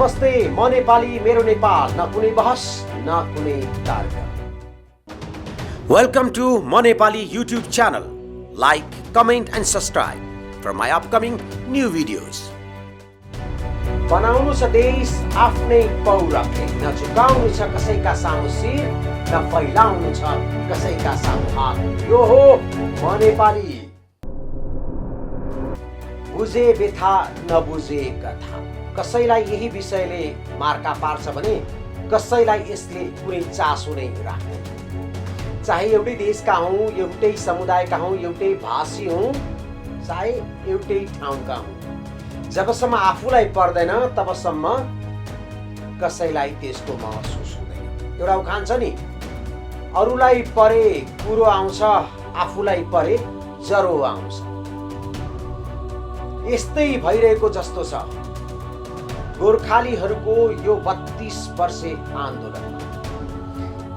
नमस्ते, म नेपाली, मेरो नेपाल, न कुनै बहस न कुनै तर्क। Welcome to म Nepali YouTube channel. Like, comment and subscribe for my upcoming new videos. बनाउनु छ देश आफ्नै पौरखले, न झुकाउनु छ कसैका सामु शिर, न फैलाउनु छ कसैका सामु हात। यो हो म नेपाली। बुझे व्यथा नबुझे कथा। कसैलाई यही विषयले मार्का पार्छ भने कसैलाई यसले कुनै चासो नै राख्दैन। चाहे एउटै देशका हौं, एउटै समुदायका हौं, एउटै भाषी हौं, चाहे एउटै ठाउँका हौं, जबसम्म आफूलाई पर्दैन तबसम्म कसैलाई त्यसको महसुस हुँदैन। एउटा उखान छ नि, अरूलाई परे कुरो आउँछ, आफूलाई परे जरो आउँछ। यस्तै भइरहेको जस्तो छ गोर्खालीहरूको यो 32 वर्षे आन्दोलन।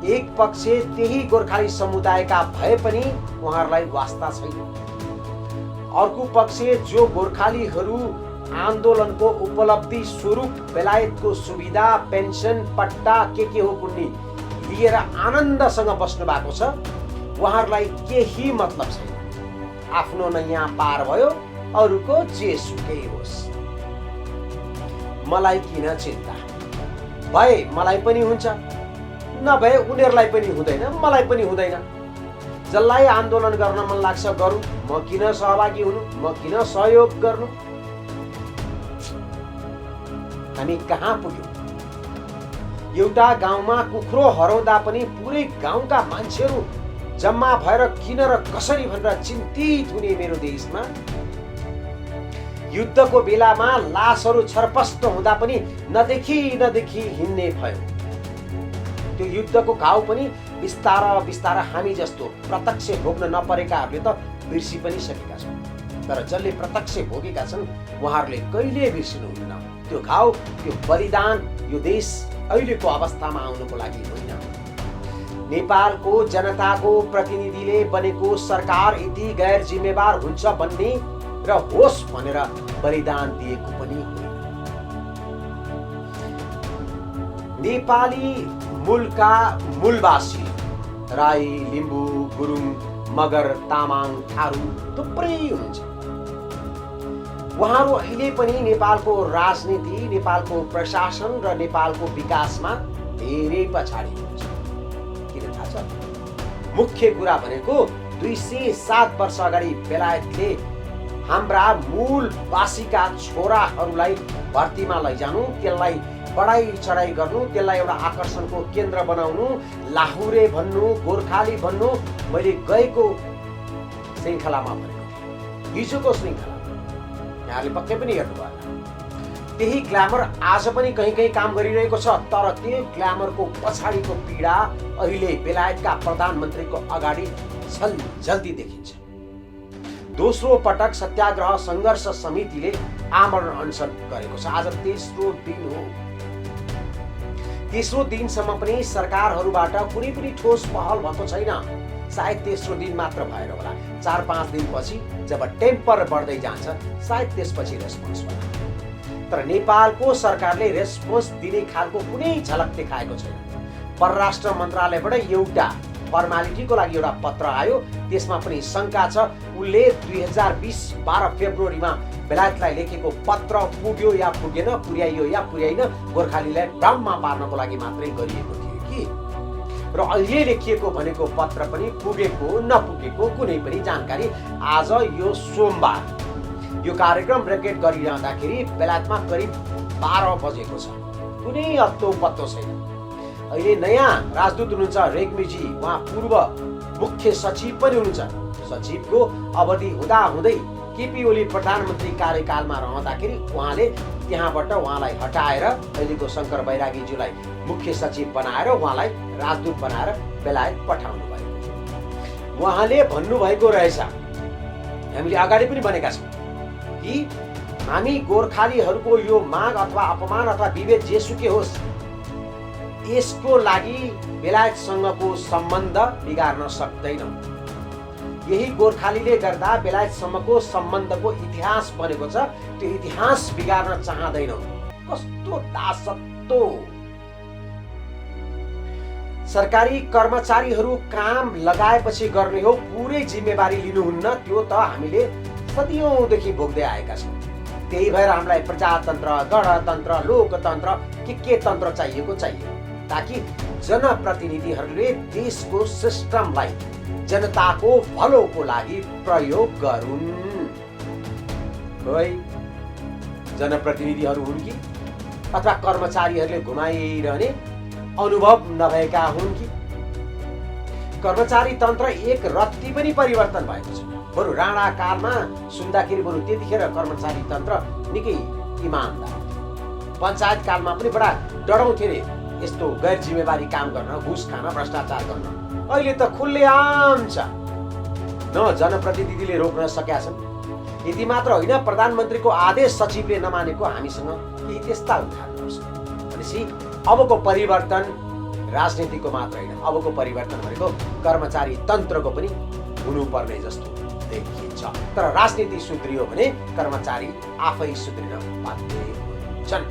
एक पक्ष त्यही गोर्खाली समुदायका भए पनि उहाँहरूलाई वास्ता छैन, अर्को पक्ष जो गोर्खालीहरू आन्दोलनको उपलब्धि स्वरूप बेलायतको सुविधा, पेन्सन, पट्टा के हो कुन्नी लिएर आनन्दसँग बस्नु भएको छ, उहाँहरूलाई केही मतलब छैन। आफ्नो नयाँ पार भयो, अरूको जे सुकै होस्, मलाई किन चिन्ता, भए मलाई पनि हुन्छ, नभए उनीहरूलाई पनि हुँदैन, मलाई पनि हुँदैन। जसलाई आन्दोलन गर्न मन लाग्छ गरौँ, म किन सहभागी हुनु, म किन सहयोग गर्नु। हामी कहाँ पुग्यौं? एउटा गाउँमा कुखुरो हराउँदा पनि पुरै गाउँका मान्छेहरू जम्मा भएर किन र कसरी भनेर चिन्तित हुने मेरो देशमा, युद्धको बेलामा लासहरू छरपष्ट हुँदा पनि नदेखि हिँड्ने भयो। त्यो युद्धको घाउ पनि बिस्तार हामी जस्तो प्रत्यक्ष भोग्न नपरेकाहरूले त बिर्सी पनि सकेका छन्, तर जसले प्रत्यक्ष भोगेका छन् उहाँहरूले कहिले बिर्सिनुहुन्न। त्यो घाउ, त्यो बलिदान यो देश अहिलेको अवस्थामा आउनुको लागि होइन। नेपालको जनताको प्रतिनिधिले बनेको सरकार यति गैर जिम्मेवार हुन्छ भन्ने र होस् भनेर बलिदान दिएको पनि होइन। नेपाली मूलका मूलवासी राई, लिम्बू, गुरुङ, मगर, तामाङ, थारू थुप्रै हुनुहुन्छ। उहाँहरू अहिले पनि नेपालको राजनीति, नेपालको प्रशासन र नेपालको विकासमा धेरै पछाडि हुनुहुन्छ। किन थाहा छ? मुख्य कुरा भनेको 207 वर्ष अगाडि बेलायतले हाम्रा मूलवासीका छोराहरूलाई भर्तीमा लैजानु, त्यसलाई बढाई चढाई गर्नु, त्यसलाई एउटा आकर्षणको केन्द्र बनाउनु, लाहुरे भन्नु, गोर्खाली भन्नु, मैले गएको श्रृङ्खलामा भनेको, हिजोको श्रृङ्खला यहाँले पक्कै पनि हेर्नु भयो। त्यही ग्ल्यामर आज पनि कहीँ काम गरिरहेको छ, तर त्यो ग्ल्यामरको पछाडिको पीडा अहिले बेलायतका प्रधानमन्त्रीको अगाडि झल्ती देखिन्छ। दोस्रो पटक सत्याग्रह संघर्ष समितिले आमरण अनसन गरेको छ। आज तेस्रो दिन हो। तेस्रो दिनसम्म पनि सरकारहरूबाट कुनै पनि ठोस पहल भएको छैन। सायद तेस्रो दिन मात्र भएर होला। 4-5 दिनपछि जब टेम्पर बढ्दै जान्छ, सायद त्यसपछि रेस्पोन्स होला। तर नेपालको सरकारले रेस्पोन्स दिने खालको कुनै झलक देखाएको छैन। परराष्ट्र मन्त्रालयबाट एउटा फर्मालिटीको लागि एउटा पत्र आयो, त्यसमा पनि शंका छ उनले 2020 12 फेब्रुअरीमा बेलायतलाई लेखेको पत्र पुग्यो या पुगेन, पुर्याइयो या पुर्याइन, गोर्खालीलाई भ्रममा पार्नको लागि मात्रै गरिएको थियो कि, र अहिले लेखिएको भनेको पत्र पनि पुगेको नपुगेको कुनै पनि जानकारी आज यो सोमबार यो कार्यक्रम रेकर्ड गरिरहँदाखेरि बेलायतमा करिब 12 बजेको छ। कुनै अत्तो पत्तो छैन। अहिले नयाँ राजदूत हुनुहुन्छ रेग्मीजी, उहाँ पूर्व मुख्य सचिव पनि हुनुहुन्छ। सचिवको अवधि हुँदै केपी ओली प्रधानमन्त्री कार्यकालमा रहँदाखेरि उहाँले त्यहाँबाट उहाँलाई हटाएर अहिलेको शङ्कर बैरागीज्यूलाई मुख्य सचिव बनाएर उहाँलाई राजदूत बनाएर बेलायत पठाउनु भयो। उहाँले भन्नुभएको रहेछ, हामीले अगाडि पनि भनेका छौँ कि हामी गोर्खालीहरूको यो माग अथवा अपमान अथवा विभेद जेसुकै होस्, यसको लागि बेलायतसँगको सम्बन्ध बिगार्न सक्दैनौँ। यही गोर्खालीले गर्दा बेलायतसम्मको सम्बन्धको इतिहास बनेको छ, त्यो इतिहास बिगार्न चाहँदैनौँ। कस्तो दासत्व। सरकारी कर्मचारीहरू काम लगाएपछि गर्ने हो, पुरै जिम्मेवारी लिनुहुन्न, त्यो त हामीले सदियौँदेखि भोग्दै आएका छौँ। त्यही भएर हामीलाई प्रजातन्त्र, गणतन्त्र, लोकतन्त्र के तन्त्र चाहिएको चाहियो, ताकि जनप्रतिनिधिहरूले देशको सिस्टमलाई जनताको भलोको लागि प्रयोग गरून्। खै जनप्रतिनिधिहरू हुन् कि अथवा कर्मचारीहरूले घुमाइरहने अनुभव नभएका हुन् कि? कर्मचारी तन्त्र एक रत्ती पनि परिवर्तन भएको छ। बरु राणा कालमा सुन्दाखेरि बरु त्यतिखेर कर्मचारी तन्त्र निकै इमानदार, पञ्चायत कालमा पनि बडा डराउँथे रे यस्तो गैर जिम्मेवारी काम गर्न, घुस खान, भ्रष्टाचार गर्न। अहिले त खुल्लेआम छ, न जनप्रतिनिधिले रोक्न सकेका छन्। यति मात्र होइन, प्रधानमन्त्रीको आदेश सचिवले नमानेको हामीसँग केही त्यस्ता उदाहरणहरू छन्। भनेपछि अबको परिवर्तन राजनीतिको मात्र होइन, अबको परिवर्तन भनेको कर्मचारी तन्त्रको पनि हुनुपर्ने जस्तो देखिन्छ। तर राजनीति सुध्रियो भने कर्मचारी आफै सुध्रिन बाध्य हुन्छन्।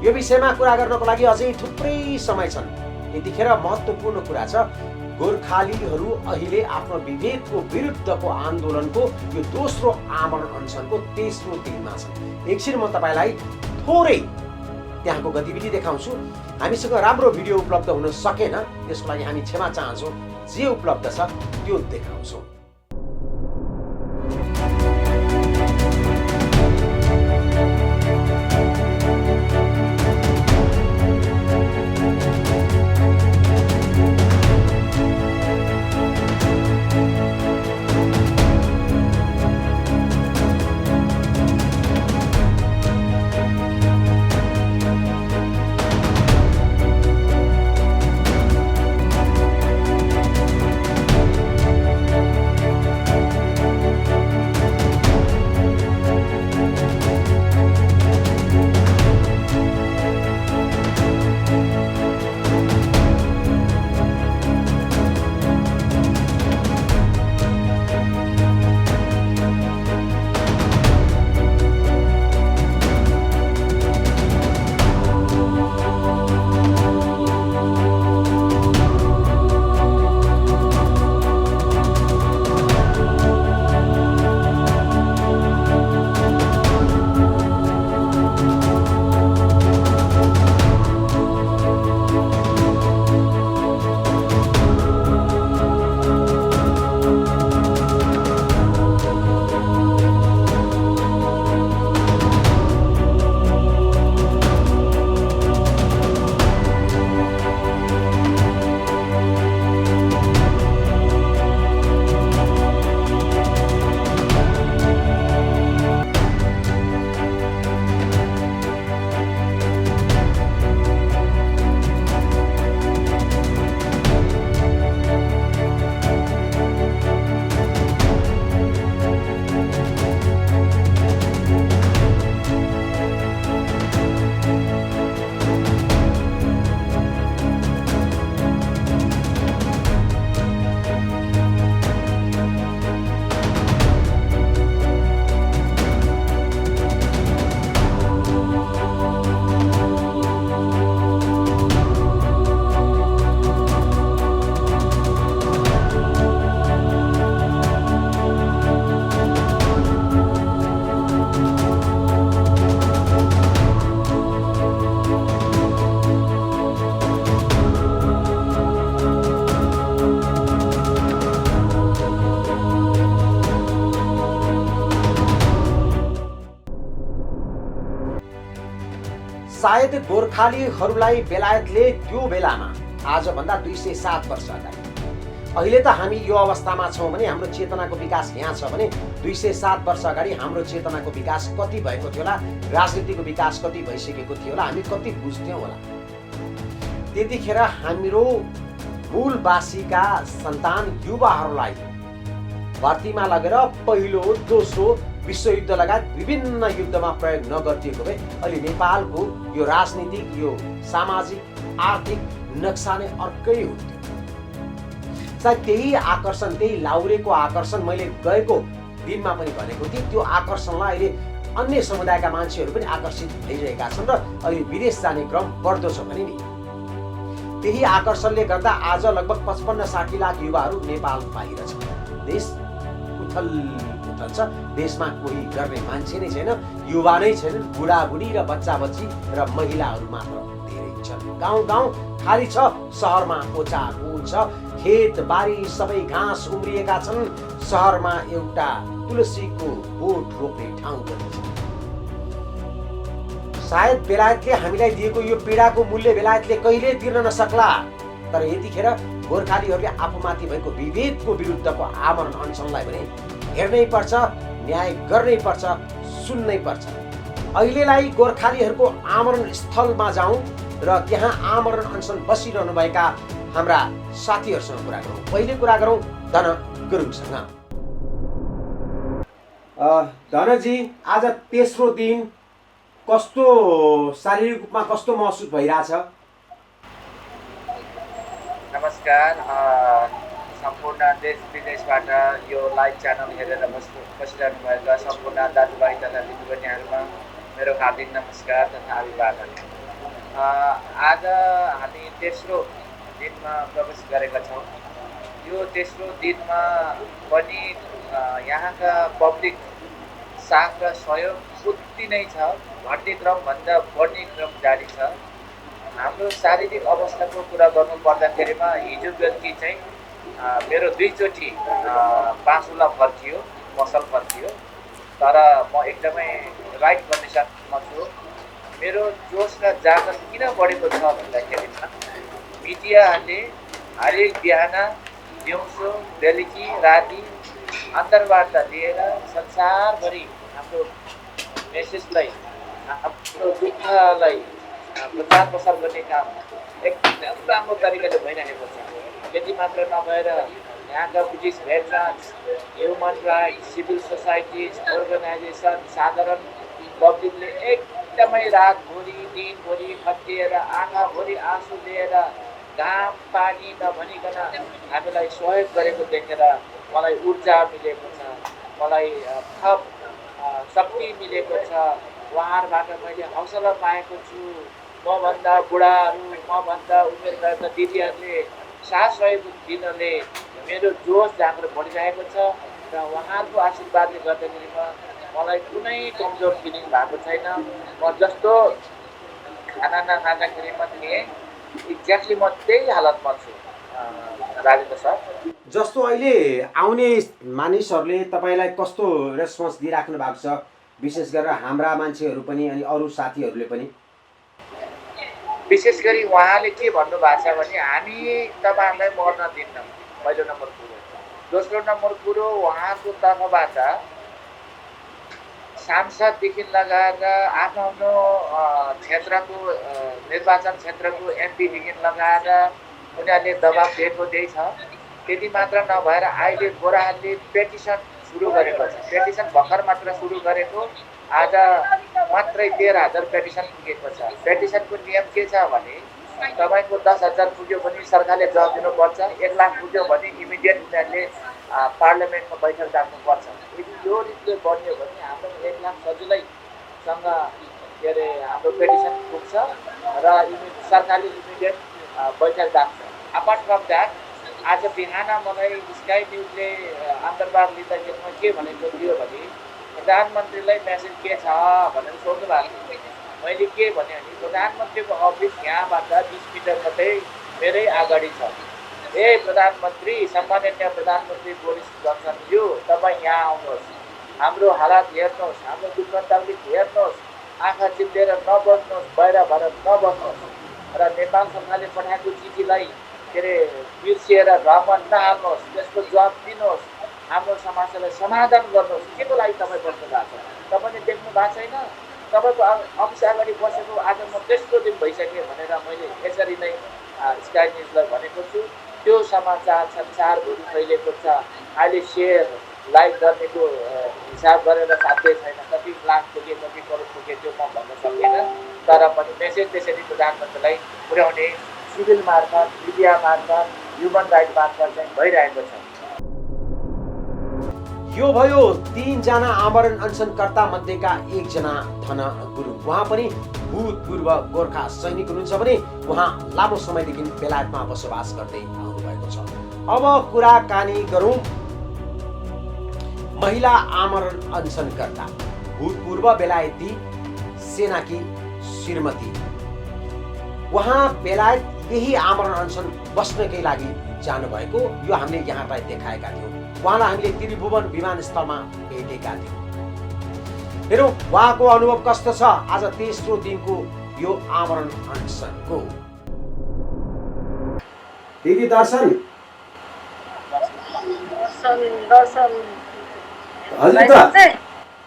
यो विषयमा कुरा गर्नको लागि अझै थुप्रै समय छन्। यतिखेर महत्त्वपूर्ण कुरा छ, गोर्खालीहरू अहिले आफ्नो विभेदको विरुद्धको आन्दोलनको यो दोस्रो आमरण अनसनको तेस्रो दिनमा छन्। एकछिन म तपाईँलाई थोरै त्यहाँको गतिविधि देखाउँछु। हामीसँग राम्रो भिडियो उपलब्ध हुन सकेन, त्यसको लागि हामी क्षमा चाहन्छौँ। जे उपलब्ध छ त्यो देखाउँछौँ। सायद गोर्खालीहरूलाई बेलायतले त्यो बेलामा आजभन्दा 207 वर्ष अगाडि, अहिले त हामी यो अवस्थामा छौँ भने हाम्रो चेतनाको विकास यहाँ छ भने 207 वर्ष अगाडि हाम्रो चेतनाको विकास कति भएको थियो होला, राजनीतिको विकास कति भइसकेको थियो होला, हामी कति बुझ्थ्यौँ होला। त्यतिखेर हाम्रो मूलवासीका सन्तान युवाहरूलाई भर्तीमा लगेर पहिलो दोस्रो विश्वयुद्ध लगायत विभिन्न युद्धमा प्रयोग नगरिएको भए अहिले नेपालको यो राजनीतिक, यो सामाजिक, आर्थिक नक्सा नै अर्कै हुन्थ्यो। सायद त्यही आकर्षण, त्यही लाउरेको आकर्षण मैले गएको दिनमा पनि भनेको थिएँ, त्यो आकर्षणलाई अहिले अन्य समुदायका मान्छेहरू पनि आकर्षित भइरहेका छन् र अहिले विदेश जाने क्रम बढ्दो छ भने नि। त्यही आकर्षणले गर्दा आज लगभग 55-60 लाख युवाहरू नेपाल बाहिर छन्। देश उथल छ, देशमा कोही गर्ने मान्छे नै छैन, युवा नै छैन, बुढाबुढी र बच्चा बच्ची र महिलाहरू मात्र धेरै छन्। गाउँ गाउँ खाली छ, सहरमा ओचाकोच छ, खेत बारी सबै घाँस उम्रिएका छन्। सहरमा एउटा तुलसीको बोट रोप्ने ठाउँ पनि छ। सायद बेलायतले हामीलाई दिएको यो पीडाको मूल्य बेलायतले कहिल्यै तिर्न नसक्ला, तर यतिखेर गोर्खालीहरूले आफूमाथि भएको विभेदको विरुद्धको आमरण अनसनलाई भने हेर्नै पर्छ, न्याय गर्नै पर्छ, सुन्नै पर्छ। अहिलेलाई गोर्खालीहरूको आमरण स्थलमा जाउँ र त्यहाँ आमरण अनसन बसिरहनुभएका हाम्रा साथीहरूसँग कुरा गरौँ। पहिले कुरा गरौँ धन गुरुङसँग। धनजी, आज तेस्रो दिन कस्तो शारीरिक रूपमा कस्तो महसुस भइरहेछ? नमस्कार। सम्पूर्ण देश विदेशबाट यो लाइभ च्यानल हेरेर बसिरहनु भएका सम्पूर्ण दाजुभाइ तथा दिदीबहिनीहरूमा मेरो हार्दिक नमस्कार तथा अभिवादन। आज हामी तेस्रो दिनमा प्रवेश गरेका छौँ। यो तेस्रो दिनमा पनि यहाँका पब्लिक साथ र सहयोग उति नै छ, घट्ने क्रमभन्दा बढ्ने क्रम जारी छ। हाम्रो शारीरिक अवस्थाको कुरा गर्नु पर्दाखेरिमा हिजो बेलुकी चाहिँ मेरो 2 चोटि बाँसुला फर्कियो, मसल फर्कियो, तर म एकदमै राइट कन्डिसनमा छु। मेरो जोस र जागर किन बढेको छ भन्दाखेरिमा मिडियाहरूले हरेक बिहान, दिउँसो, बेलुकी, राति अन्तर्वार्ता लिएर संसारभरि हाम्रो मेसेजलाई, हाम्रो दुःखलाई प्रचार प्रसार गर्ने काम एकदम राम्रो तरिकाले भइरहेको छ। त्यति मात्र नभएर यहाँका Buddhist veterans, human rights, civil societies, organisation, साधारण पब्लिकले एकदमै रातभरि दिनभरि खटिएर आँखाभरि आँसु लिएर घाम पानी नभनिकन हामीलाई सहयोग गरेको देखेर मलाई ऊर्जा मिलेको छ, मलाई थप शक्ति मिलेको छ। उहाँहरूबाट मैले हौसला पाएको छु। मभन्दा बुढाहरू, मभन्दा उमेर गएका दिदीहरूले साथ सहयोग दिनले मेरो जोस जाँगर बढिरहेको छ र उहाँहरूको आशीर्वादले गर्दाखेरिमा मलाई कुनै कमजोर फिलिङ भएको छैन। म जस्तो खाना नखाँदाखेरिमा थिएँ एक्ज्याक्टली म त्यही हालतमा छु। राजेन्द्र सर, जस्तो अहिले आउने मानिसहरूले तपाईँलाई कस्तो रेस्पोन्स दिइराख्नु भएको छ, विशेष गरेर हाम्रा मान्छेहरू पनि अनि अरू साथीहरूले पनि? विशेष गरी उहाँले के भन्नुभएको छ भने हामी तपाईँहरूलाई मर्न दिन्नौँ, पहिलो नम्बर कुरो। दोस्रो नम्बर कुरो, उहाँको तर्फबाट सांसददेखि लगाएर आफ्नो क्षेत्रको निर्वाचन क्षेत्रको एमपीदेखि लगाएर उनीहरूले दबाब दिएको त्यही छ। त्यति मात्र नभएर अहिले गोराहरूले पेटिसन सुरु गरेको छ। पेटिसन भर्खर मात्र सुरु गरेको, आज मात्रै 13,000 पेटिसन पुगेको छ। पेटिसनको नियम के छ भने तपाईँको 10,000 पुग्यो भने सरकारले जवाब दिनुपर्छ, 1 लाख पुग्यो भने इमिडिएट उनीहरूले पार्लियामेन्टमा बैठक राख्नुपर्छ। यदि यो रीतिले बढ्यो भने हाम्रो 1 लाख सजिलैसँग के अरे हाम्रो पेटिसन पुग्छ र सरकारले इमिडिएट बैठक राख्छ। अपार्ट फ्रम द्याट, आज बिहान मलाई स्काई न्युजले अन्तर्वार्ता लिँदाखेरिमा के भनेको थियो भने प्रधानमन्त्रीलाई मेसेज के छ भनेर सोध्नु भएको थियो। मैले के भने प्रधानमन्त्रीको अफिस यहाँबाट 20 मिटर मात्रै मेरै अगाडि छ। ए प्रधानमन्त्री, सम्माननीय प्रधानमन्त्री बोरिस जन्सनज्यू, तपाईँ यहाँ आउनुहोस्, हाम्रो हालत हेर्नुहोस्, हाम्रो दुःख तकलिफ हेर्नुहोस्, आँखा चिप्लेर नबस्नुहोस्, बाहिर भएर नबस्नुहोस् र नेपाल सरकारले पठाएको चिठीलाई के अरे बिर्सिएर भ्रमण नहाल्नुहोस्, त्यसको जवाब दिनुहोस्, हाम्रो समस्यालाई समाधान गर्नुहोस्। के को लागि तपाईँ बस्नु भएको छ? तपाईँले देख्नु भएको छैन? तपाईँको अफिस अगाडि बसेको आज म तेस्रो दिन भइसकेँ भनेर मैले यसरी नै स्काई न्युजलाई भनेको छु। त्यो समाचार संसारभरि फैलिएको छ। अहिले सेयर लाइक गर्नेको हिसाब गरेर साध्य छैन, कति लाख पुगे कति करोड पुगे त्यो म भन्न सक्दिनँ। तर पनि मेसेज त्यसरी प्रधानमन्त्रीलाई पुर्याउने सिभिल मार्फत, मिडिया मार्फत, ह्युमन राइट मार्फत चाहिँ भइरहेको छ। यो भयो 3 जना आमरण अनसनकर्ता मध्येका एकजना धन गुरुङ। उहाँ पनि भूतपूर्व गोर्खा सैनिक हुनुहुन्छ भने उहाँ लामो समयदेखि बेलायतमा बसोबास गर्दै आउनुभएको छ। अब कुराकानी गरौँ महिला आमरण अनसनकर्ता भूतपूर्व बेलायती सेनाकी श्रीमती। उहाँ बेलायत यही आमरण अनसन बस्नकै लागि जानुभएको यो हामीले यहाँलाई देखाएका थियौँ। उहाँलाई हामीले त्रिभुवन विमानस्थलमा भेटेका थियौँ। हेरौँ उहाँको अनुभव कस्तो छ आज तेस्रो दिनको यो आमरण अनसनको। दिदी दर्शन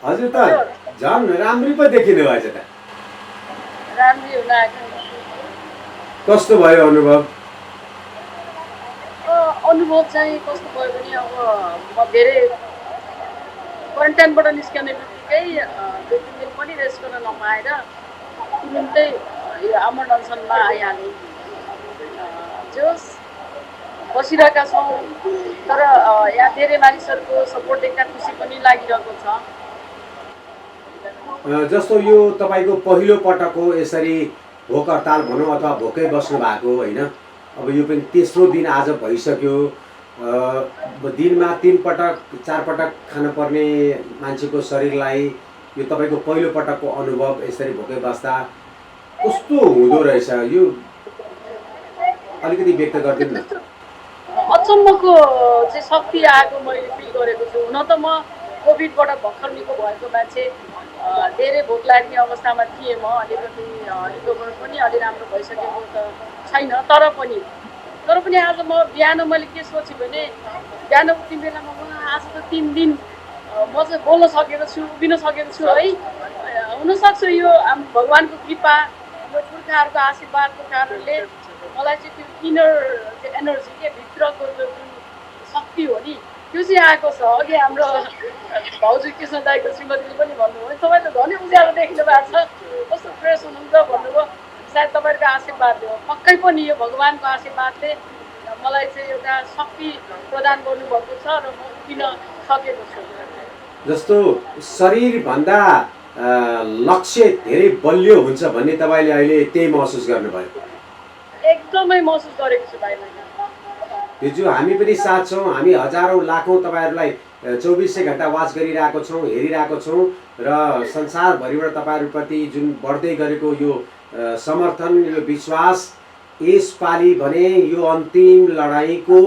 हजुर त झन् राम्री पो देखिनु भएछ त। कस्तो भयो अनुभव? अनुभव चाहिँ कस्तो भयो भने अब म धेरै क्वारेन्टाइनबाट निस्कने बित्तिकै 2-3 दिन पनि रेस्ट गर्न नपाएर तुरुन्तै यो आमरण अनसनमा आइहालेँ। जोस बसिरहेका छौँ तर यहाँ धेरै मानिसहरूको सपोर्ट देख्दा खुसी पनि लागिरहेको छ। जस्तो यो तपाईँको पहिलो पटक हो यसरी भोक हडताल भनौँ अथवा भोकै बस्नु भएको होइन। अब यो पनि तेस्रो दिन आज भइसक्यो। दिनमा 3 पटक 4 पटक खान पर्ने मान्छेको शरीरलाई यो तपाईँको पहिलो पटकको अनुभव यसरी भोकै बस्दा कस्तो हुँदो रहेछ यो अलिकति व्यक्त गरिदिनु न। अचम्मको चाहिँ शक्ति आएको मैले फिल गरेको छु। हुन त म कोभिडबाट भर्खर निको भएको मान्छे, धेरै भोक लाग्ने अवस्थामा थिएँ। म अलिकति रिकभर पनि अलि राम्रो भइसकेको त छैन। तर पनि आज म बिहान मैले के सोचेँ भने बिहान उठ्ने बेलामा आज त 3 दिन म चाहिँ बोल्न सकेको छु, उभिन सकेको छु है। हुनसक्छ यो भगवान्को कृपा, यो पुर्खाहरूको आशीर्वादको कारणले मलाई चाहिँ त्यो इनर एनर्जी के भित्रको जुन शक्ति हो नि त्यो चाहिँ आएको छ। अघि हाम्रो भाउजू कृष्ण दाईको श्रीमतीले पनि भन्नुभयो तपाईँ त झनै उज्यालो देख्नु भएको छ, कस्तो फ्रेस हुनुहुन्छ भन्नुभयो। सायद तपाईँहरूको आशीर्वादले हो, पक्कै पनि यो भगवान्को आशीर्वादले मलाई चाहिँ एउटा शक्ति प्रदान गर्नुभएको छ र म उभिन सकेको छु। जस्तो शरीरभन्दा लक्ष्य धेरै बलियो हुन्छ भन्ने तपाईँले अहिले त्यही महसुस गर्नुभयो? एकदमै महसुस गरेको छु भाइ मैले। हिजो हामी पनि साथ छौँ, हामी हजारौँ लाखौँ तपाईँहरूलाई 24 घण्टा वाच गरिरहेको छौँ, हेरिरहेको छौँ र संसारभरिबाट तपाईँहरूप्रति जुन बढ्दै गरेको यो समर्थन, यो विश्वास, यसपालि भने यो अन्तिम लडाइँको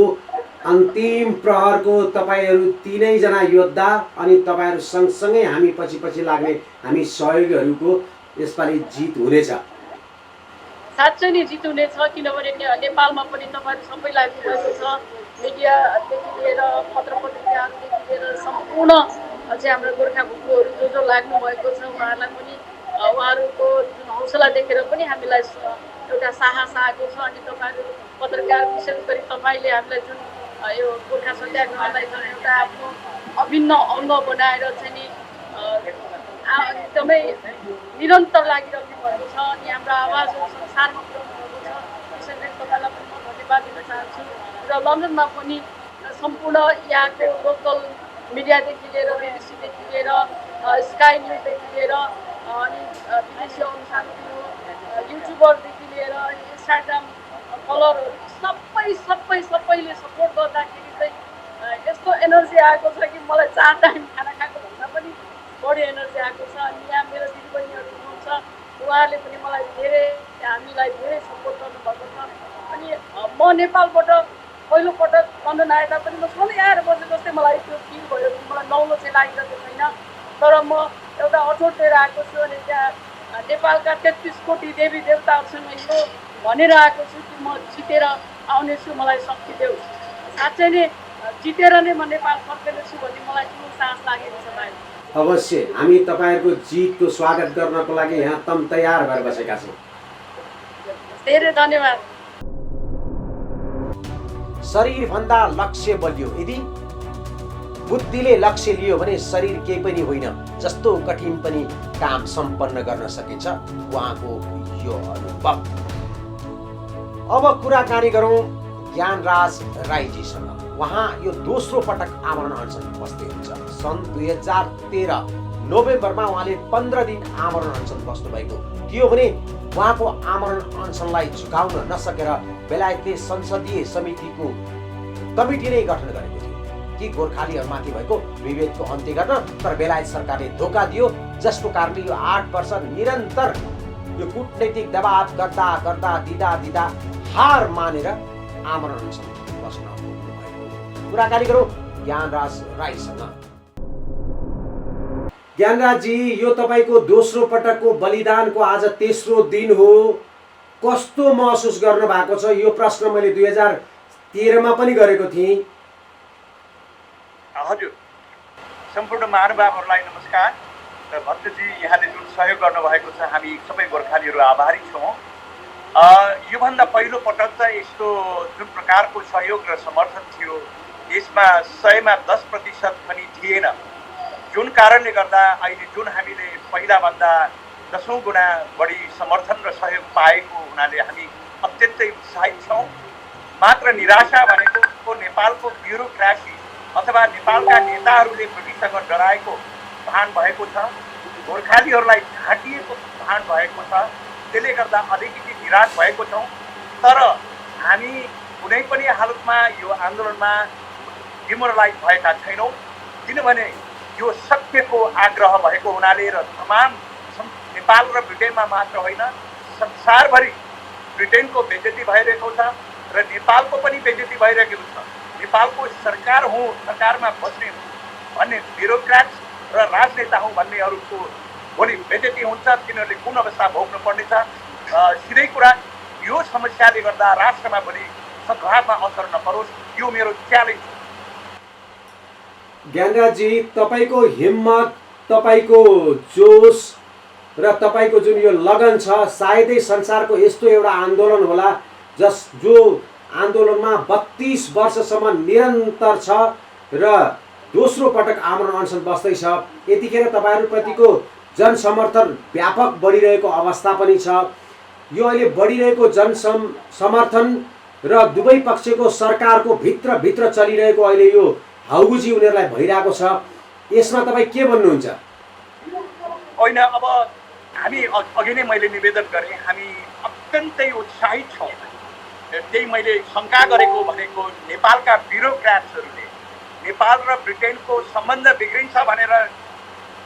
अन्तिम प्रहरको तपाईँहरू 3 जना योद्धा अनि तपाईँहरू सँगसँगै हामी पछि लाग्ने हामी सहयोगीहरूको यसपालि जित हुनेछ। साँच्चै नै जित हुनेछ, किनभने नेपालमा पनि तपाईँहरू सबै लाग्नुभएको छ। मिडियादेखि लिएर पत्र पत्रिकाहरूदेखि लिएर सम्पूर्ण चाहिँ हाम्रो गोर्खा भुक्कुहरू जो लाग्नुभएको छ उहाँहरूलाई पनि उहाँहरूको जुन हौसला देखेर पनि हामीलाई एउटा साहस आएको छ। अनि तपाईँहरू पत्रकार विशेष गरी तपाईँले हामीलाई जुन यो गोर्खा सत्याग्रहलाई जुन एउटा आफ्नो अभिन्न अङ्ग बनाएर चाहिँ नि एकदमै निरन्तर लागिरहनु भएको छ अनि हाम्रो आवाजहरू संसारमा पुर्याउनु भएको छ। विशेष गरी तपाईँलाई पनि म धन्यवाद दिन चाहन्छु। र लन्डनमा पनि सम्पूर्ण यहाँको लोकल मिडियादेखि लिएर बिबिसीदेखि लिएर स्काई न्युजदेखि लिएर अनि विदेशी अनुसारहरू युट्युबरदेखि लिएर इन्स्टाग्राम फलोअरहरू सबैले सपोर्ट गर्दाखेरि चाहिँ यस्तो एनर्जी आएको छ कि मलाई 4 टाइम खाना खाएको भन्दा पनि बढी एनर्जी आएको छ। अनि यहाँ मेरो दिदीबहिनीहरू हुनुहुन्छ, उहाँहरूले पनि मलाई हामीलाई धेरै सपोर्ट गर्नुभएको छ। अनि म नेपालबाट पहिलोपटक लन्डन आएर पनि म सधैँ आएर बसेँ जस्तै मलाई त्यो फिल भयो कि मलाई नौलो चाहिँ लागिरहेको छैन। तर म एउटा अठोट लिएर आएको छु अनि त्यहाँ नेपालका 33 कोटी देवी देवताहरूसँग यो भनेर आएको छु कि म जितेर आउनेछु, मलाई शक्ति देऊ। साँच्चै नै जितेर नै म नेपाल फर्कनेछु भन्ने मलाई जुन साहस लागेको छ भाइ। अवश्य हामी तपाईँहरूको जितको स्वागत गर्नको लागि यहाँ तम तयार भएर बसेका छौँ। धेरै धन्यवाद। शरीरभन्दा लक्ष्य बलियो, यदि बुद्धिले लक्ष्य लियो भने शरीर केही पनि होइन, जस्तो कठिन पनि काम सम्पन्न गर्न सकिन्छ उहाँको यो अनुभव। अब कुराकानी गरौँ ज्ञानराज राईजीसँग। उहाँ यो दोस्रो पटक आमरण अनसन बस्दै हुन्छ। सन् 2013 नोभेम्बरमा उहाँले 15 दिन आमरण अनसन बस्नुभएको थियो भने उहाँको आमरण अनसनलाई झुकाउन नसकेर बेलायतले संसदीय समितिको कमिटी नै गठन गरेको थियो कि गोर्खालीहरूमाथि भएको विभेदको अन्त्य गर्न। तर बेलायत सरकारले धोका दियो, जसको कारणले यो 8 वर्ष निरन्तर यो कूटनैतिक दबाव गर्दा गर्दा दिँदा हार मानेर आमरण अनसन बस्न पुग्नुभएको। कुराकानी गरौँ ज्ञानराज राईसँग। ज्ञानराजजी, यो तपाईँको दोस्रो पटकको बलिदानको आज तेस्रो दिन हो। कस्तो महसुस गर्नु भएको छ? यो प्रश्न मैले 2013 मा पनि गरेको थिएँ। हजुर, सम्पूर्ण महानुभावहरूलाई नमस्कार। र भक्तजी, यहाँले जुन सहयोग गर्नुभएको छ, हामी सबै गोर्खालीहरू आभारी छौँ। योभन्दा पहिलो पटक त यस्तो जुन प्रकारको सहयोग र समर्थन थियो, यसमा 100मा 10% पनि थिएन। जुन कारणले गर्दा अहिले जुन हामीले पहिलाभन्दा 10औं गुणा बढी समर्थन र सहयोग पाएको हुनाले हामी अत्यन्तै उत्साहित छौँ। मात्र निराशा भनेको नेपालको ब्युरोक्रासी अथवा नेपालका नेताहरूले ब्रिटिससँग डराएको भान भएको छ, गोर्खालीहरूलाई ढाँटिएको भान भएको छ। त्यसले गर्दा अलिकति निराश भएको छौँ। तर हामी कुनै पनि हालतमा यो आन्दोलनमा डिमोरलाइज भएका छैनौँ, किनभने यो सत्यको आग्रह भएको हुनाले र तमाम नेपाल र ब्रिटेनमा मात्र होइन, संसारभरि ब्रिटेनको बेइज्जती भइरहेको छ र नेपालको पनि बेइज्जती भइरहेको छ। नेपालको सरकार हुँ, सरकारमा बस्ने हुँ भन्ने ब्युरोक्राट्स र राजनेता हुँ भन्नेहरूको भोलि बेइज्जती हुन्छ। तिनीहरूले कुन अवस्था भोग्नु पर्नेछ? सिधै कुरा, यो समस्याले गर्दा राष्ट्रमा भोलि सद्भावमा असर नपरोस्, यो मेरो च्यालेन्ज हो। ज्ञानराजजी, तपाईँको हिम्मत, तपाईँको जोस र तपाईँको जुन यो लगन छ, सायदै संसारको यस्तो एउटा आन्दोलन होला जो आन्दोलनमा 32 वर्षसम्म निरन्तर छ र दोस्रो पटक आमरण अनसन बस्दैछ। यतिखेर तपाईँहरूप्रतिको जनसमर्थन व्यापक बढिरहेको अवस्था पनि छ। यो अहिले बढिरहेको समर्थन र दुवै पक्षको सरकारको भित्र चलिरहेको अहिले यो हाउगुजी उनीहरूलाई भइरहेको छ, यसमा तपाईँ के भन्नुहुन्छ? होइन, अब हामी अघि नै मैले निवेदन गरेँ, हामी अत्यन्तै उत्साहित छौँ। त्यही मैले शङ्का गरेको भनेको नेपालका ब्युरोक्राट्सहरूले नेपाल र ब्रिटेनको सम्बन्ध बिग्रिन्छ भनेर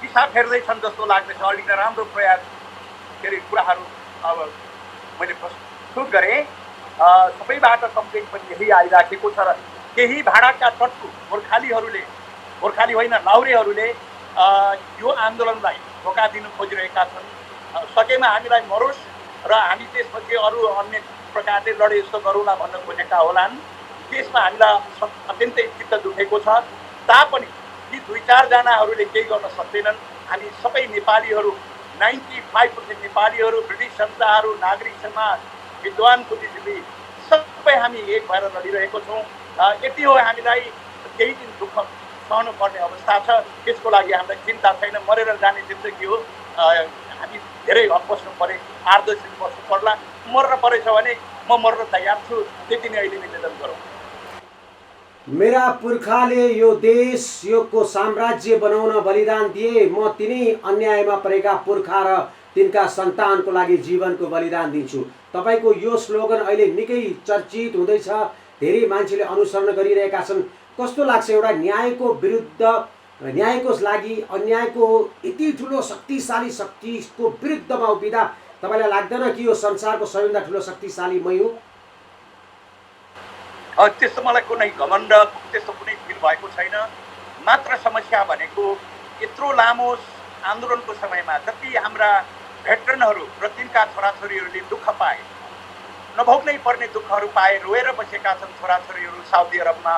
दिशा फेर्दैछन् जस्तो लाग्दैछ। अलिक राम्रो प्रयास के अरे कुराहरू अब मैले प्रस्तुत गरेँ। सबैबाट कम्प्लेन पनि यही आइराखेको छ र केही भाडाका चट्टु गोर्खाली होइन लाहुरेहरूले यो आन्दोलनलाई धोका दिनु खोजिरहेका छन्। सकेमा हामीलाई मरोस् र हामी त्यसपछि अरू अन्य प्रकारले लडे यस्तो गरौँला भन्न खोजेका होलान्। त्यसमा हामीलाई अत्यन्तै चित्त दुखेको छ। तापनि ती 2-4 जनाहरूले केही गर्न सक्दैनन्। हामी सबै नेपालीहरू 95% नेपालीहरू, ब्रिटिस संस्थाहरू, नागरिक समाज, विद्वान बुद्धिजीवी सबै हामी एक भएर लडिरहेको छौँ। यति हो, हामीलाई केही दिन दुःख सहनु पर्ने अवस्था छ, त्यसको लागि हामीलाई चिन्ता छैन। मरेर जाने जिन्दगी हो, हामी धेरै हक बस्नु परे, 8-10 दिन बस्नु पर्ला। मर्न परेछ भने म मर्न तयार छु। त्यति नै अहिले निवेदन गरौँ। मेरा पुर्खाले यो देश, योको साम्राज्य बनाउन बलिदान दिए, म तिनै अन्यायमा परेका पुर्खा र तिनका सन्तानको लागि जीवनको बलिदान दिन्छु। तपाईँको यो स्लोगन अहिले निकै चर्चित हुँदैछ, धेरै मान्छेले अनुसरण गरिरहेका छन्। कस्तो लाग्छ? एउटा न्यायको विरुद्ध, न्यायको लागि अन्यायको यति ठुलो शक्तिशाली शक्तिको विरुद्धमा उभिँदा तपाईँलाई लाग्दैन कि यो संसारको सबैभन्दा ठुलो शक्तिशाली मै हो? त्यस्तो मलाई कुनै घमण्ड, त्यस्तो कुनै फिल भएको छैन। मात्र समस्या भनेको यत्रो लामो आन्दोलनको समयमा जति हाम्रा भेटरनहरू र तिनका छोराछोरीहरूले दुःख पाए, नभोग्नै पर्ने दुःखहरू पाए, रोएर बसेका छन् छोराछोरीहरू। साउदी अरबमा,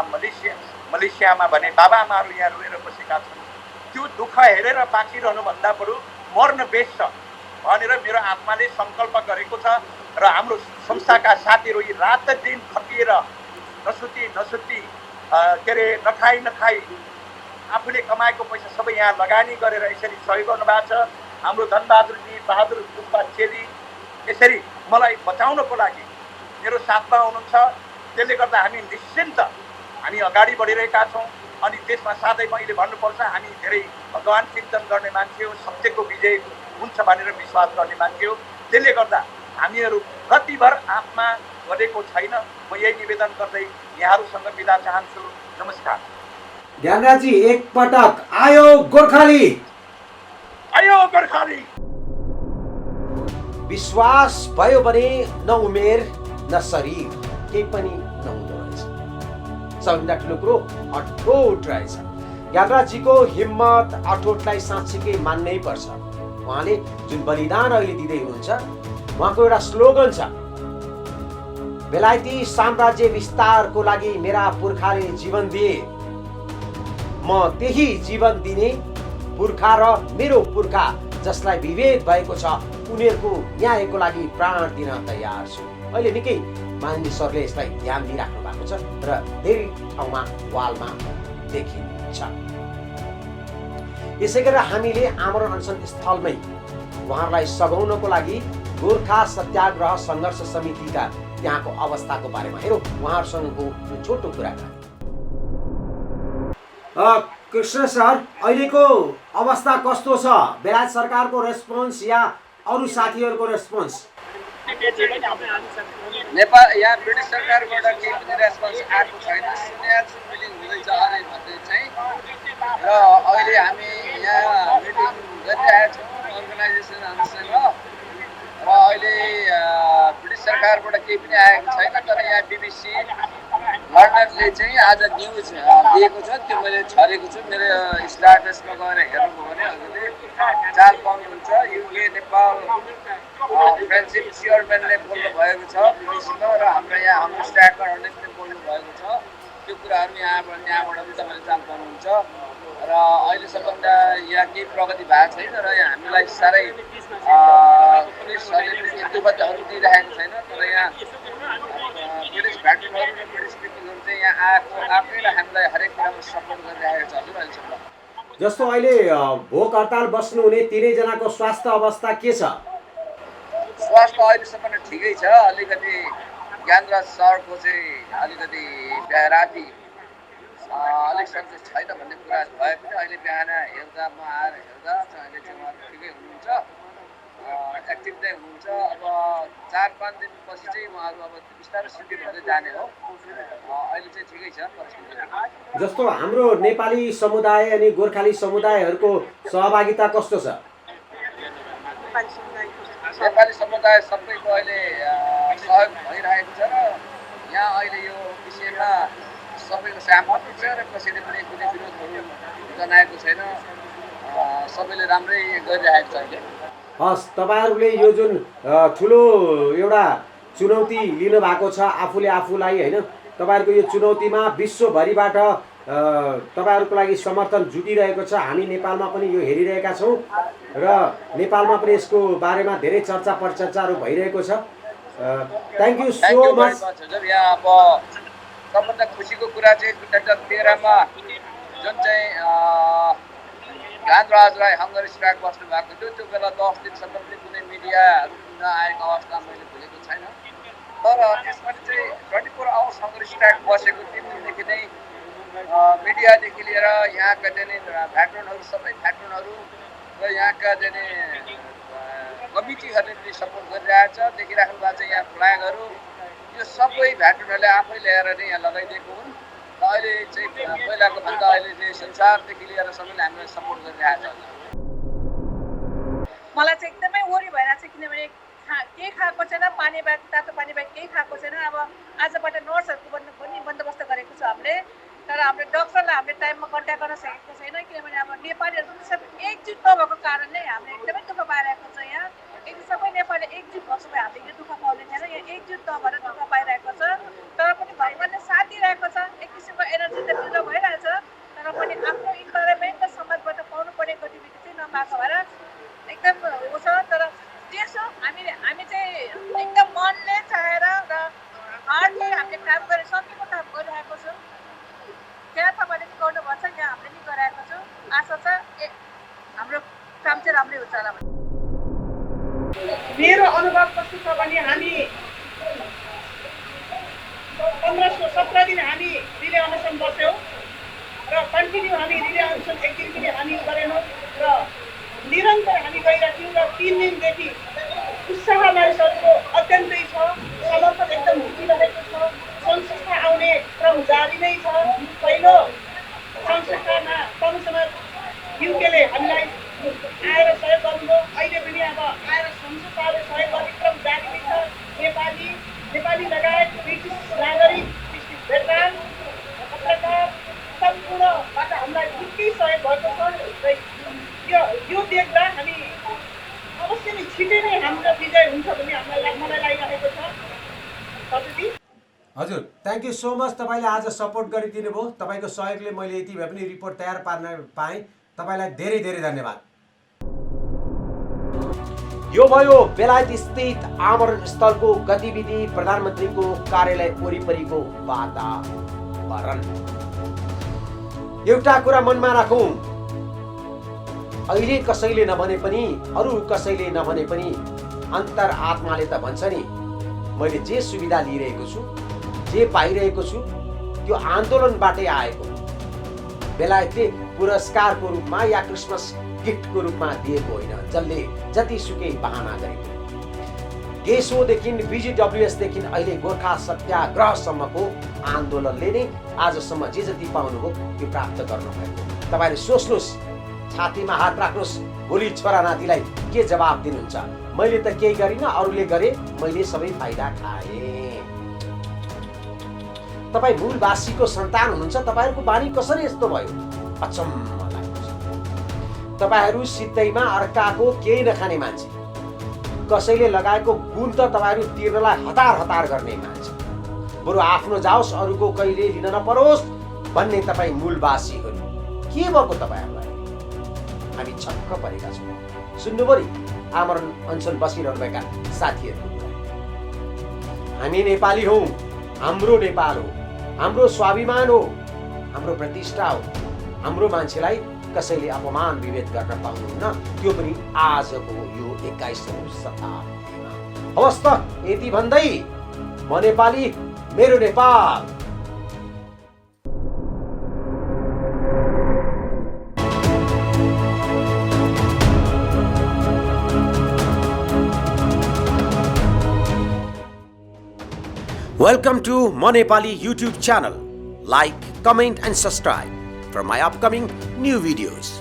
मलेसियामा भने बाबाआमाहरू यहाँ रोएर बसेका छन्। त्यो दुःख हेरेर बाँचिरहनुभन्दा बरु मर्न बेस छ भनेर मेरो आत्माले सङ्कल्प गरेको छ। र हाम्रो संस्थाका साथीहरू यी रात दिन खटिएर नसुती के अरे नखाई आफूले कमाएको पैसा सबै यहाँ लगानी गरेर यसरी सहयोग गर्नुभएको छ। हाम्रो धनबहादुरजी, बहादुर पुष्पा चेली यसरी मलाई बचाउनको लागि मेरो साथमा हुनुहुन्छ। त्यसले गर्दा हामी निश्चिन्त हामी अगाडि बढिरहेका छौँ। अनि त्यसमा साथै मैले भन्नुपर्छ, हामी धेरै भगवान चिन्तन गर्ने मान्छे हो, सत्यको विजय हुन्छ भनेर विश्वास गर्ने मान्छे हो। त्यसले गर्दा हामीहरू कतिभर आफमा गरेको छैन। म यही निवेदन गर्दै यहाँहरूसँग बिदा चाहन्छु। नमस्कार। ज्ञानराजजी, एकपटक आयो गोर्खाली, आयो गोर्खाली। विश्वास भयो भने न उमेर न शरीर केही पनि नहुँदो रहेछ। सबभन्दा ठुलो कुरो अठोट रहेछ। ज्ञानराजजीको हिम्मत अठोटलाई साँच्चीकै मान्नै पर्छ। उहाँले जुन बलिदान अहिले दिँदै हुनुहुन्छ, उहाँको एउटा स्लोगन छ, बेलायती साम्राज्य विस्तारको लागि मेरा पुर्खाले जीवन दिए, म त्यही जीवन दिने पुर्खा र मेरो पुर्खा जसलाई विभेद भएको छ उनीहरूको न्यायको लागि प्राण दिन तयार छु। अहिले निकै माननीय सरले यसलाई ध्यान दिइराख्नु भएको छ र धेरै ठाउँमा वालमा देखिन्छ। यसै गरेर हामीले आमरण अनसन स्थलमै उहाँहरूलाई सघाउनको लागि गोर्खा सत्याग्रह सङ्घर्ष समितिका त्यहाँको अवस्थाको बारेमा हेरौँ उहाँहरूसँगको यो छोटो कुराकानी। कृष्ण सर, अहिलेको अवस्था कस्तो छ? बेलायत सरकारको रेस्पोन्स या अरू साथीहरूको रेस्पोन्स? नेपाल यहाँ ब्रिटिस सरकारबाट केही पनि रेस्पोन्स आएको छैन। मिटिङ हुँदैछ अरे भन्दै चाहिँ, र अहिले हामी यहाँ मिटिङ गरिरहेका छौँ अर्गनाइजेसनहरूसँग, र अहिले ब्रिटिस सरकारबाट केही पनि आएको छैन। तर यहाँ BBC लन्डनले चाहिँ आज न्युज दिएको छ, त्यो मैले छरेको छु। मेरो स्ट्याटसमा गएर हेर्नुभयो भने हजुरले चाल पाउनुहुन्छ। UK नेपाल फ्रेन्डसिप चेयरम्यानले बोल्नु भएको छ BBC-मा, र हाम्रो यहाँ हाम्रो स्ट्याटरहरूले पनि बोल्नु भएको छ। त्यो कुराहरू त्यहाँबाट पनि तपाईँले चाल पाउनुहुन्छ। र अहिलेसम्म त यहाँ केही प्रगति भएको छैन, र यहाँ हामीलाई साह्रै पुलिसहरूले पनि दुःखहरू दिइरहेको छैन। तर यहाँ ब्रिटिस भ्याटनहरू र ब्रिटिस पिपलहरू चाहिँ यहाँ आफैले हामीलाई हरेक कुरामा सपोर्ट गरिरहेको छ हजुर अहिलेसम्म। जस्तो अहिले भोक हडताल बस्नुहुने तिनैजनाको स्वास्थ्य अवस्था के छ? स्वास्थ्य अहिलेसम्म ठिकै छ। अलिकति ज्ञानराज सरको चाहिँ अलिकति राति अलिक सन्चो छैन भन्ने कुरा भए पनि अहिले बिहान हेर्दा म आएर हेर्दा अहिले चाहिँ उहाँ ठिकै हुनुहुन्छ, एक्टिभ नै हुनुहुन्छ। अब 4-5 दिनपछि चाहिँ उहाँहरू अब बिस्तारै शिथिल हुँदै जाने हो। अहिले चाहिँ ठिकै छ परिस्थिति। जस्तो हाम्रो नेपाली समुदाय अनि गोर्खाली समुदायहरूको सहभागिता कस्तो छ? नेपाली समुदाय सबैको अहिले सहयोग भइरहेको छ, र यहाँ अहिले यो विषयमा सबैको सहमति छ, र कसैले पनि कुनै विरोधहरू जनाएको छैन। सबैले राम्रै गरिरहेको छ अहिले। हस्, तपाईँहरूले यो जुन ठुलो एउटा चुनौती लिनु भएको छ आफूले आफूलाई, होइन, तपाईँहरूको यो चुनौतीमा विश्वभरिबाट तपाईँहरूको लागि समर्थन जुटिरहेको छ। हामी नेपालमा पनि यो हेरिरहेका छौँ र नेपालमा पनि यसको बारेमा धेरै चर्चा परिचर्चाहरू भइरहेको छ। थ्याङ्क यू सो मच हजुर। यहाँ अब सबभन्दा खुसीको कुरा चाहिँ 2013मा जुन चाहिँ ज्ञानराजलाई हङ्गर स्ट्राइक बस्नु भएको थियो, त्यो बेला 10 दिनसम्म पनि कुनै मिडियाहरू नआएको अवस्था मैले भुलेको छैन। तर त्यसपछि चाहिँ 24 आवर्स हङ्गर स्ट्राइक बसेको 3 दिनदेखि नै मिडियादेखि लिएर यहाँका चाहिँ भ्याटरनहरू सबै भ्याटरनहरू र यहाँका चाहिँ कमिटीहरूले पनि सपोर्ट गरिरहेछ। देखिराख्नु भएको छ यहाँ फ्ल्यागहरू, यो सबै भ्याटरनहरूले आफै ल्याएर नै यहाँ लगाइदिएको हुन्। र अहिले चाहिँ पहिलाको भन्दा अहिले चाहिँ संसारदेखि लिएर सबैले हामीलाई सपोर्ट गरिरहेछ। मलाई चाहिँ एकदमै वरि भइरहेको छ, किनभने केही खाएको छैन, पानी बाहेक तातो पानी बाहेक केही खाएको छैन। अब आजबाट नर्सहरूको पनि बन्दोबस्त गरेको छ हामीले, तर हाम्रो डक्टरलाई हामीले टाइममा कन्ट्याक्ट गर्न सकेको छैन, किनभने अब नेपालीहरू पनि सबै एकजुट नभएको कारणले हामीले एकदमै दुःख पाइरहेको छ। यहाँ यदि सबै नेपाली एकजुट भएको भए हामीले यो दुःख पाउने थिएन। यहाँ एकजुट नभएर दुःख पाइरहेको छ, तर पनि भगवान्ले साथ दिइरहेको छ। एक किसिमको एनर्जी त ढिलो भइरहेछ, तर पनि आफ्नो इन्भाइरोमेन्ट र समाजबाट पाउनुपर्ने गतिविधि चाहिँ नपाएको भएर एकदम हो छ। तर त्यसो हामी चाहिँ एकदम मनले चाहेर र हार्डले हामीले काम गरेर सकेको काम गरिरहेको छौँ। त्यहाँ तपाईँले पनि गर्नुभएको छ, यहाँ हामीले पनि गरिरहेको छौँ। आशा छ हाम्रो काम चाहिँ राम्रै हुन्छ होला। मेरो अनुभव कस्तो छ भने हामी 15 रिले अनसन बस्यौँ र कन्टिन्यू हामी रिले अनसन एक दिन पनि हामी गरेनौँ र निरन्तर हामी गइरहेथ्यौँ र 3 दिनदेखि उत्साह मानिसहरूको अत्यन्तै छ, समर्थन एकदम जुटिरहेको छ, संस्था आउने क्रम जारी नै छ। पहिलो संस्थामा कमसम्म युकेले हामीलाई आएर सहयोग गर्नुभयो, अहिले पनि अब आएर संस्थाले सहयोग गर्ने क्रम जारी नै छ। नेपाली लगायत ब्रिटिस नागरिक, ब्रिटिस भेटरान, पत्रकार सम्पूर्णबाट हामीलाई निकै सहयोग भएको छ र यो देख्दा हामी अवश्य नै छिटै नै हाम्रो विजय हुन्छ भन्ने मलाई लागिरहेको छ। सतजी हजुर, थ्याङ्क यू सो मच। तपाईँले आज सपोर्ट गरिदिनु भयो। तपाईँको सहयोगले मैले यति भए पनि रिपोर्ट तयार पार्न पाएँ। तपाईँलाई धेरै धेरै धन्यवाद। यो भयो बेलायत स्थित आमरण स्थलको गतिविधि, प्रधानमन्त्रीको कार्यालय वरिपरिको वातावरण। एउटा कुरा मनमा राखौँ, अहिले कसैले नभने पनि, अरू कसैले नभने पनि अन्तर आत्माले त भन्छ नि, मैले जे सुविधा लिइरहेको छु, जे पाइरहेको छु, त्यो आन्दोलनबाटै आएको। बेलायतले पुरस्कारको रूपमा या क्रिसमस गिफ्टको रूपमा दिएको होइन, जसले जतिसुकै बहाना गरेको। गेसोदेखि BGWSदेखि अहिले गोर्खा सत्याग्रहसम्मको आन्दोलनले नै आजसम्म जे जति पाउनुभयो त्यो प्राप्त गर्नुभएको। तपाईँले सोच्नुहोस्, छातीमा हात राख्नुहोस्, भोलि छोरा नातिलाई के जवाब दिनुहुन्छ? मैले त केही गरिनँ, अरूले गरे, मैले सबै फाइदा खाएँ। तपाईँ मूलवासीको सन्तान हुनुहुन्छ, तपाईँहरूको बानी कसरी यस्तो भयो? अचम्म लाग्छ। तपाईँहरू सिधैमा अर्काको केही नखाने मान्छे, कसैले लगाएको गुण त तपाईँहरू तिर्नलाई हतार हतार गर्ने मान्छे। बरु आफ्नो जाओस्, अरूको कहिले लिन नपरोस् भन्ने तपाईँ मूलवासीहरू। के भएको तपाईँहरूलाई? हामी छक्क परेका छौँ। सुन्नुभयो नि आमरण अञ्चल बसिरहनुभएका साथीहरूको कुरा। हामी नेपाली हौँ, हाम्रो नेपाल हो, हाम्रो स्वाभिमान हो, हाम्रो प्रतिष्ठा हो। हाम्रो मान्छेलाई कसैले अपमान विभेद गर्न पाउनुहुन्न, त्यो पनि आजको यो 21औं शताब्दीमा। हवस् त, यति भन्दै म नेपाली, मेरो Nepal. Welcome to My Nepali YouTube channel. Like, comment and subscribe for my upcoming new videos.